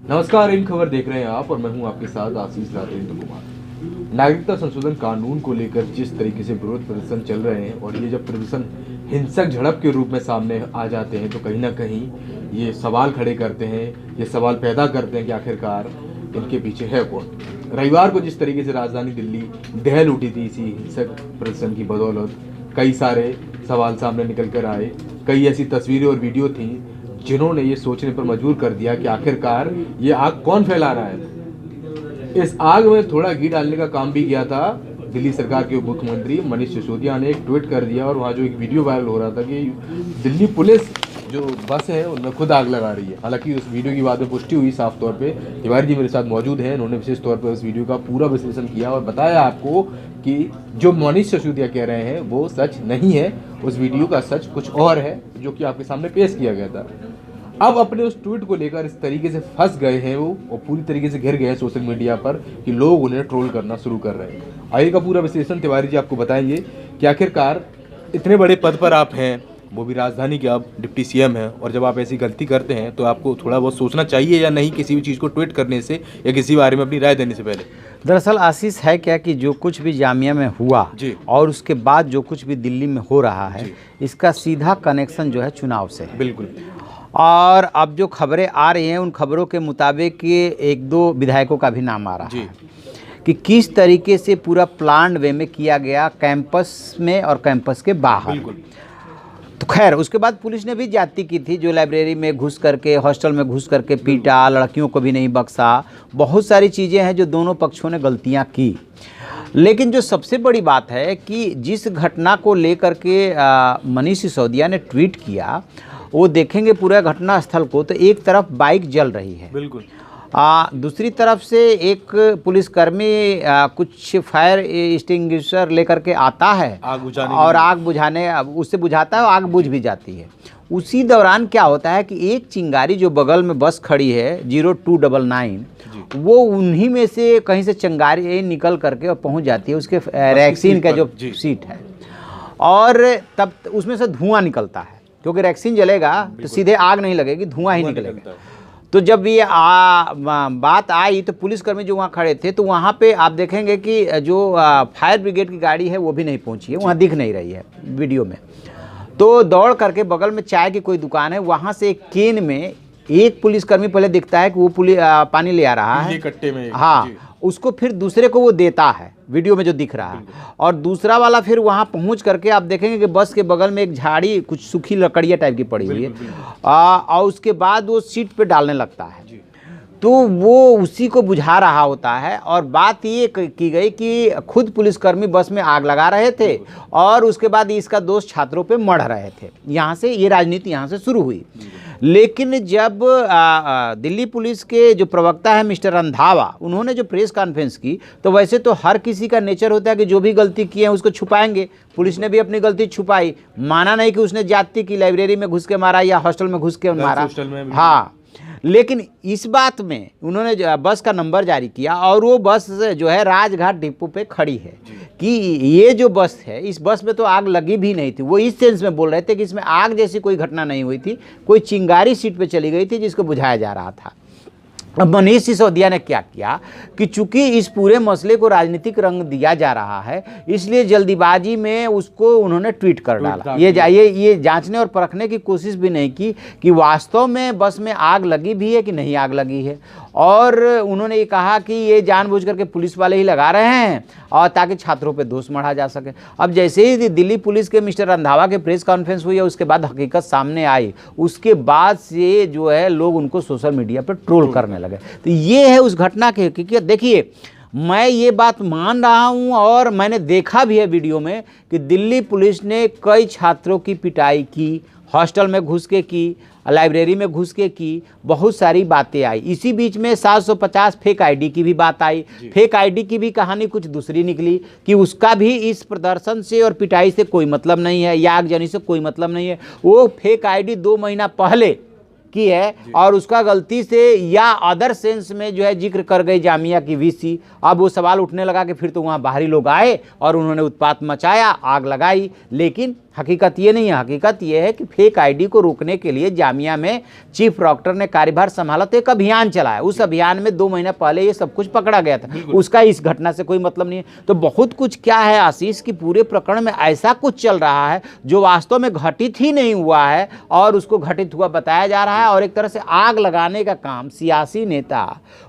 नमस्कार, इन खबर देख रहे हैं आप और मैं हूं आपके साथ आशीष राजेंद्र कुमार। नागरिकता संशोधन कानून को लेकर जिस तरीके से विरोध प्रदर्शन चल रहे हैं और ये जब प्रदर्शन हिंसक झड़प के रूप में सामने आ जाते हैं तो कहीं ना कहीं ये सवाल खड़े करते हैं, ये सवाल पैदा करते हैं कि आखिरकार इनके पीछे है कौन। रविवार को जिस तरीके से राजधानी दिल्ली दहल उठी थी इसी हिंसक प्रदर्शन की बदौलत, कई सारे सवाल सामने निकल कर आए। कई ऐसी तस्वीरें और वीडियो थी जिन्होंने ये सोचने पर मजबूर कर दिया कि आखिरकार ये आग कौन फैला रहा है। इस आग में थोड़ा घी डालने का काम भी किया था दिल्ली सरकार के उप मुख्यमंत्री मनीष सिसोदिया ने। एक ट्वीट कर दिया और वहाँ जो एक वीडियो वायरल हो रहा था कि दिल्ली पुलिस जो बस है उनमें खुद आग लगा रही है। हालांकि उस वीडियो की बाद में पुष्टि हुई साफ तौर पे। तिवारी जी मेरे साथ मौजूद हैं, उन्होंने विशेष तौर पर उस वीडियो का पूरा विश्लेषण किया और बताया आपको कि जो मनीष सिसोदिया कह रहे हैं वो सच नहीं है। उस वीडियो का सच कुछ और है जो कि आपके सामने पेश किया गया था। अब अपने उस ट्वीट को लेकर इस तरीके से फंस गए हैं वो और पूरी तरीके से घिर गए हैं सोशल मीडिया पर कि लोग उन्हें ट्रोल करना शुरू कर रहे हैं। आइए का पूरा विश्लेषण तिवारी जी आपको बताएंगे कि आखिरकार इतने बड़े पद पर आप हैं, वो भी राजधानी के आप डिप्टी सीएम हैं, और जब आप ऐसी गलती करते हैं तो आपको थोड़ा बहुत सोचना चाहिए या नहीं किसी भी चीज़ को ट्वीट करने से या किसी बारे में अपनी राय देने से पहले। दरअसल आशीष है क्या कि जो कुछ भी जामिया में हुआ और उसके बाद जो कुछ भी दिल्ली में हो रहा है इसका सीधा कनेक्शन जो है चुनाव से है। बिल्कुल। और अब जो खबरें आ रही हैं उन खबरों के मुताबिक ये एक दो विधायकों का भी नाम आ रहा है कि किस तरीके से पूरा प्लान वे में किया गया कैंपस में और कैंपस के बाहर। तो खैर उसके बाद पुलिस ने भी ज्यादती की थी, जो लाइब्रेरी में घुस करके हॉस्टल में घुस करके पीटा, लड़कियों को भी नहीं बख्शा। बहुत सारी चीज़ें हैं जो दोनों पक्षों ने गलतियां की। लेकिन जो सबसे बड़ी बात है कि जिस घटना को लेकर के मनीष सिसोदिया ने ट्वीट किया वो देखेंगे पूरा घटना स्थल को तो एक तरफ बाइक जल रही है, बिल्कुल, दूसरी तरफ से एक पुलिसकर्मी कुछ फायर एक्सटिंग्विशर लेकर के आता है और आग बुझाने उससे बुझाता है और आग बुझ भी जाती है। उसी दौरान क्या होता है कि एक चिंगारी जो बगल में बस खड़ी है 0299 वो उन्हीं में से कहीं से चिंगारी निकल करके और पहुंच जाती है उसके रैक्सीन का जो सीट है, और तब उसमें से धुआं निकलता है क्योंकि रैक्सीन जलेगा तो सीधे आग नहीं लगेगी, धुआं ही निकलेगा। तो जब ये बात आई तो पुलिसकर्मी जो वहाँ खड़े थे तो वहाँ पे आप देखेंगे कि जो फायर ब्रिगेड की गाड़ी है वो भी नहीं पहुँची है, वहाँ दिख नहीं रही है वीडियो में। तो दौड़ करके बगल में चाय की कोई दुकान है, वहाँ से एक केन में एक पुलिसकर्मी पहले दिखता है कि वो पानी ले आ रहा है कट्टे में, हाँ, उसको फिर दूसरे को वो देता है वीडियो में जो दिख रहा है, और दूसरा वाला फिर वहाँ पहुँच करके आप देखेंगे कि बस के बगल में एक झाड़ी कुछ सूखी लकड़ियाँ टाइप की पड़ी हुई है, और उसके बाद वो सीट पे डालने लगता है। तो वो उसी को बुझा रहा होता है, और बात ये की गई कि खुद पुलिसकर्मी बस में आग लगा रहे थे और उसके बाद इसका दोष छात्रों पे मढ़ रहे थे। यहाँ से ये राजनीति यहाँ से शुरू हुई। लेकिन जब दिल्ली पुलिस के जो प्रवक्ता है मिस्टर रंधावा, उन्होंने जो प्रेस कॉन्फ्रेंस की तो वैसे तो हर किसी का नेचर होता है कि जो भी गलती किए हैं उसको छुपाएंगे। पुलिस ने भी अपनी गलती छुपाई, माना नहीं कि उसने ज्यादती की, लाइब्रेरी में घुस के मारा या हॉस्टल में घुस के मारा, हाँ। लेकिन इस बात में उन्होंने बस का नंबर जारी किया और वो बस जो है राजघाट डिपो पे खड़ी है कि ये जो बस है इस बस में तो आग लगी भी नहीं थी। वो इस सेंस में बोल रहे थे कि इसमें आग जैसी कोई घटना नहीं हुई थी, कोई चिंगारी सीट पे चली गई थी जिसको बुझाया जा रहा था। अब मनीष सिसोदिया ने क्या किया कि चूंकि इस पूरे मसले को राजनीतिक रंग दिया जा रहा है इसलिए जल्दीबाजी में उसको उन्होंने ट्वीट कर डाला। ये जांचने और परखने की कोशिश भी नहीं की कि वास्तव में बस में आग लगी भी है कि नहीं आग लगी है, और उन्होंने ये कहा कि ये जानबूझ करके पुलिस वाले ही लगा रहे हैं और ताकि छात्रों पे दोष मढ़ा जा सके। अब जैसे ही दिल्ली पुलिस के मिस्टर रंधावा के प्रेस कॉन्फ्रेंस हुई है उसके बाद हकीकत सामने आई, उसके बाद से जो है लोग उनको सोशल मीडिया पर ट्रोल करने लगे। तो ये है उस घटना के हकीकत। देखिए मैं ये बात मान रहा हूँ और मैंने देखा भी है वीडियो में कि दिल्ली पुलिस ने कई छात्रों की पिटाई की, हॉस्टल में घुस के की, लाइब्रेरी में घुस के की, बहुत सारी बातें आई। इसी बीच में 750 फेक आईडी की भी बात आई। फेक आईडी की भी कहानी कुछ दूसरी निकली कि उसका भी इस प्रदर्शन से और पिटाई से कोई मतलब नहीं है या आगजनी से कोई मतलब नहीं है। वो फेक आईडी 2 महीना पहले की है और उसका गलती से या अदर सेंस में जो है जिक्र कर गई जामिया की वीसी। अब वो सवाल उठने लगा कि फिर तो वहाँ बाहरी लोग आए और उन्होंने उत्पात मचाया, आग लगाई, लेकिन हकीकत ये नहीं है। हकीकत ये है कि फेक आईडी को रोकने के लिए जामिया में चीफ प्रॉक्टर ने कार्यभार संभाला तो एक अभियान चलाया। उस अभियान में 2 महीना पहले ये सब कुछ पकड़ा गया था। उसका इस घटना से कोई मतलब नहीं है। तो बहुत कुछ क्या है आशीष की पूरे प्रकरण में ऐसा कुछ चल रहा है जो वास्तव में घटित ही नहीं हुआ है और उसको घटित हुआ बताया जा रहा है। और एक तरह से आग लगाने का काम सियासी नेता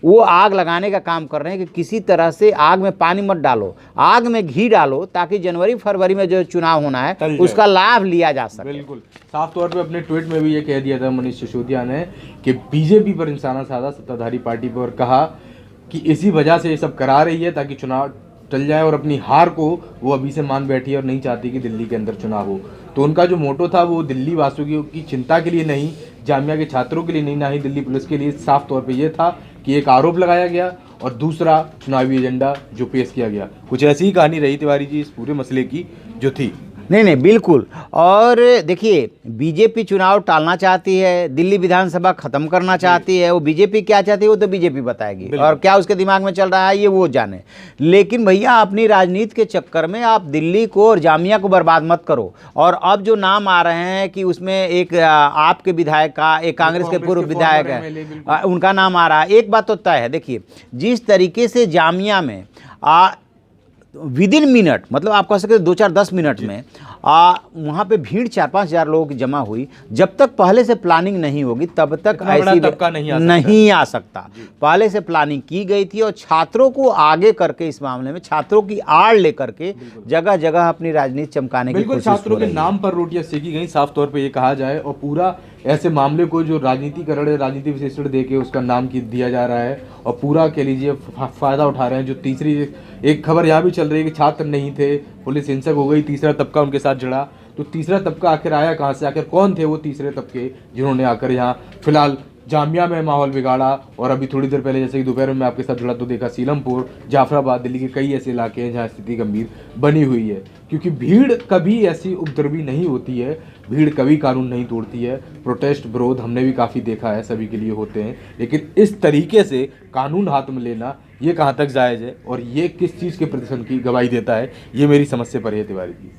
वो आग लगाने का काम कर रहे हैं कि किसी तरह से आग में पानी मत डालो, आग में घी डालो, ताकि जनवरी फरवरी में जो चुनाव होना है उसका लाभ लिया जा सके। बिल्कुल साफ तौर पे अपने ट्वीट में भी ये कह दिया था मनीष सिसोदिया ने कि बीजेपी पर निशाना साधा सत्ताधारी पार्टी पर और कहा कि इसी वजह से ये सब करा रही है ताकि चुनाव टल जाए और अपनी हार को वो अभी से मान बैठी है और नहीं चाहती कि दिल्ली के अंदर चुनाव हो। तो उनका जो मोटो था वो दिल्ली वासियों की चिंता के लिए नहीं, जामिया के छात्रों के लिए नहीं, ना ही दिल्ली पुलिस के लिए। साफ तौर पे ये था कि एक आरोप लगाया गया और दूसरा चुनावी एजेंडा जो पेश किया गया। कुछ ऐसी ही कहानी रही तिवारी जी इस पूरे मसले की जो थी। नहीं बिल्कुल। और देखिए बीजेपी चुनाव टालना चाहती है, दिल्ली विधानसभा खत्म करना चाहती है। वो बीजेपी क्या चाहती है वो तो बीजेपी बताएगी और क्या उसके दिमाग में चल रहा है ये वो जाने। लेकिन भैया अपनी राजनीति के चक्कर में आप दिल्ली को और जामिया को बर्बाद मत करो। और अब जो नाम आ रहे हैं कि उसमें एक आपके विधायक का, एक कांग्रेस के पूर्व विधायक है, उनका नाम आ रहा है। एक बात तो तय है, देखिए जिस तरीके से जामिया में विद इन मिनट, मतलब आप कह सकते 2-4-10 मिनट में वहाँ पे भीड़ 4-5 हज़ार लोगों की जमा हुई। जब तक पहले से प्लानिंग नहीं होगी तब तक ऐसी नहीं आ सकता। पहले से प्लानिंग की गई थी और छात्रों को आगे करके इस मामले में छात्रों की आड़ लेकर के जगह जगह अपनी राजनीति चमकाने की कोशिश छात्रों के नाम पर रोटियां सेकी गई, साफ तौर पे ये कहा जाए। और पूरा ऐसे मामले को जो राजनीतिकरण है, राजनीति विशेषण देके उसका नाम दिया जा रहा है और पूरा कह लीजिए फायदा उठा रहे हैं। जो तीसरी एक खबर यहाँ भी चल रही है कि छात्र नहीं थे, पुलिस हिंसक हो गई, तीसरा तबका उनके साथ जड़ा। तो तीसरा तबका आखिर आया कहाँ से, आखिर कौन थे वो तीसरे तबके जिन्होंने आकर यहाँ फिलहाल जामिया में माहौल बिगाड़ा। और अभी थोड़ी देर पहले जैसे कि दोपहर में आपके साथ जुड़ा तो देखा सीलमपुर, जाफराबाद, दिल्ली के कई ऐसे इलाके हैं जहाँ स्थिति गंभीर बनी हुई है। क्योंकि भीड़ कभी ऐसी उपद्रवी नहीं होती है, भीड़ कभी कानून नहीं तोड़ती है। प्रोटेस्ट विरोध हमने भी काफ़ी देखा है, सभी के लिए होते हैं, लेकिन इस तरीके से कानून हाथ में लेना ये कहाँ तक जायज़ है और ये किस चीज़ के प्रदर्शन की गवाही देता है, ये मेरी समझ से परे है तिवारी जी।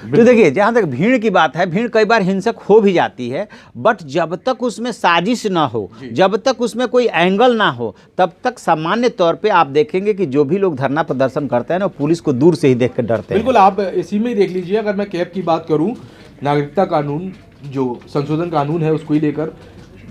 तो देखिए जहाँ तक भीड़ की बात है, भीड़ कई बार हिंसक हो भी जाती है, बट जब तक उसमें साजिश ना हो, जब तक उसमें कोई एंगल ना हो, तब तक सामान्य तौर पे आप देखेंगे कि जो भी लोग धरना प्रदर्शन करते हैं ना पुलिस को दूर से ही देख कर डरते हैं। बिल्कुल, आप इसी में ही देख लीजिए। अगर मैं कैब की बात करूँ, नागरिकता कानून जो संशोधन कानून है उसको ही लेकर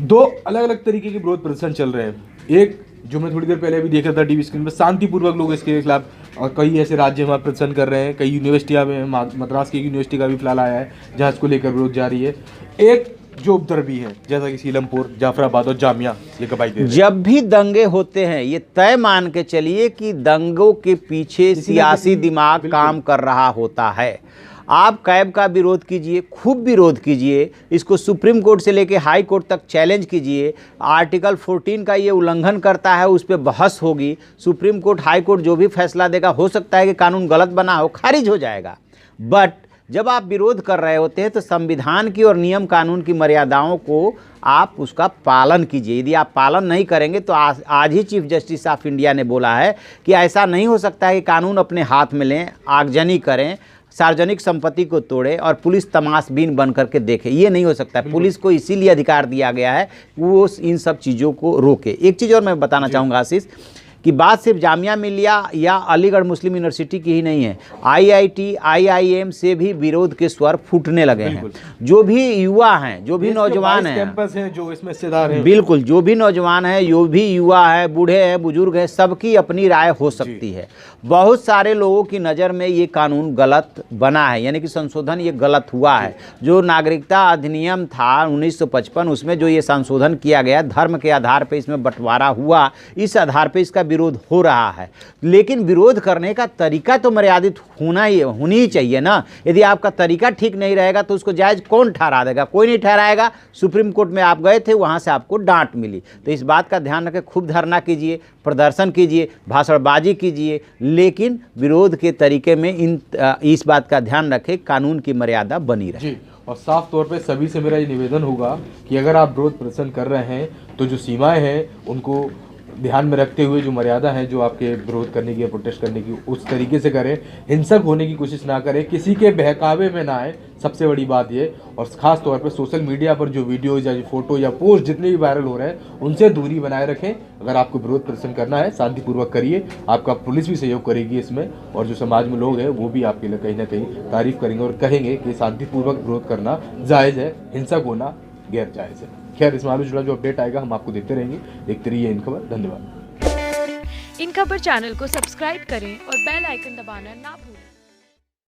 2 अलग अलग तरीके के विरोध प्रदर्शन चल रहे हैं। एक जो मैं थोड़ी देर पहले भी देख रहा था टीवी स्क्रीन पर, शांतिपूर्वक लोग इसके खिलाफ और कई ऐसे राज्य वहाँ प्रदर्शन कर रहे हैं। कई यूनिवर्सिटियाँ में, मद्रास की यूनिवर्सिटी का भी फिलहाल आया है जहाँ इसको लेकर विरोध जारी है। एक जो उपद्रवी है जैसा कि सीलमपुर, जाफराबाद और जामिया, ये गवाही दे रहे हैं। जब भी दंगे होते हैं ये तय मान के चलिए कि दंगों के पीछे सियासी दिमाग काम कर रहा होता है। आप कैब का विरोध कीजिए, खूब विरोध कीजिए, इसको सुप्रीम कोर्ट से लेके हाई कोर्ट तक चैलेंज कीजिए। आर्टिकल 14 का ये उल्लंघन करता है, उस पर बहस होगी। सुप्रीम कोर्ट, हाई कोर्ट जो भी फैसला देगा, हो सकता है कि कानून गलत बना हो, खारिज हो जाएगा। बट जब आप विरोध कर रहे होते हैं तो संविधान की और नियम कानून की मर्यादाओं को आप उसका पालन कीजिए। यदि आप पालन नहीं करेंगे तो आज ही चीफ जस्टिस ऑफ इंडिया ने बोला है कि ऐसा नहीं हो सकता है कि कानून अपने हाथ में लें, आगजनी करें, सार्वजनिक संपत्ति को तोड़े और पुलिस तमाशबीन बन करके देखे। ये नहीं हो सकता है। पुलिस को इसीलिए अधिकार दिया गया है कि वो इन सब चीज़ों को रोके। एक चीज़ और मैं बताना चाहूँगा आशीष कि बात सिर्फ जामिया मिलिया या अलीगढ़ मुस्लिम यूनिवर्सिटी की ही नहीं है, IIT, IIM से भी विरोध के स्वर फूटने लगे हैं। जो भी युवा हैं, जो भी नौजवान हैं, कैंपस हैं जो इसमें हिस्सेदार हैं, बिल्कुल जो भी नौजवान हैं, जो भी युवा है, बूढ़े हैं, बुजुर्ग हैं, सबकी अपनी राय हो सकती है। बहुत सारे लोगों की नज़र में ये कानून गलत बना है, यानी कि संशोधन ये गलत हुआ है। जो नागरिकता अधिनियम था 1955, उसमें जो ये संशोधन किया गया, धर्म के आधार पर इसमें बंटवारा हुआ, इस आधार पर इसका विरोध हो रहा है। लेकिन विरोध करने का तरीका तो मर्यादित होनी ही चाहिए ना। यदि आपका तरीका ठीक नहीं रहेगा तो उसको जायज़ कौन ठहरा देगा? कोई नहीं ठहराएगा। सुप्रीम कोर्ट में आप गए थे, वहाँ से आपको डांट मिली। तो इस बात का ध्यान रखें, खूब धरना कीजिए, प्रदर्शन कीजिए, भाषणबाजी कीजिए, लेकिन विरोध के तरीके में इस बात का ध्यान रखें कानून की मर्यादा बनी रहे। और साफ तौर पे सभी से मेरा ये निवेदन होगा कि अगर आप विरोध प्रदर्शन कर रहे हैं तो जो सीमाएं हैं उनको ध्यान में रखते हुए जो मर्यादा है जो आपके विरोध करने की या प्रोटेस्ट करने की, उस तरीके से करें, हिंसक होने की कोशिश ना करें, किसी के बहकावे में ना आए, सबसे बड़ी बात ये। और ख़ास तौर पर सोशल मीडिया पर जो वीडियोज या फोटो या पोस्ट जितने भी वायरल हो रहे हैं उनसे दूरी बनाए रखें। अगर आपको विरोध प्रदर्शन करना है शांतिपूर्वक करिए, आपका पुलिस भी सहयोग करेगी इसमें, और जो समाज में लोग हैं वो भी आपके लिए कहीं ना कहीं तारीफ करेंगे और कहेंगे कि शांतिपूर्वक विरोध करना जायज़ है, हिंसक होना गैर जायज़ है। खैर, इस मामले से जुड़ा जो अपडेट आएगा हम आपको देते रहेंगे। देखते रहिए इन खबर। धन्यवाद। इन खबर चैनल को सब्सक्राइब करें और बेल आइकन दबाना ना भूलें।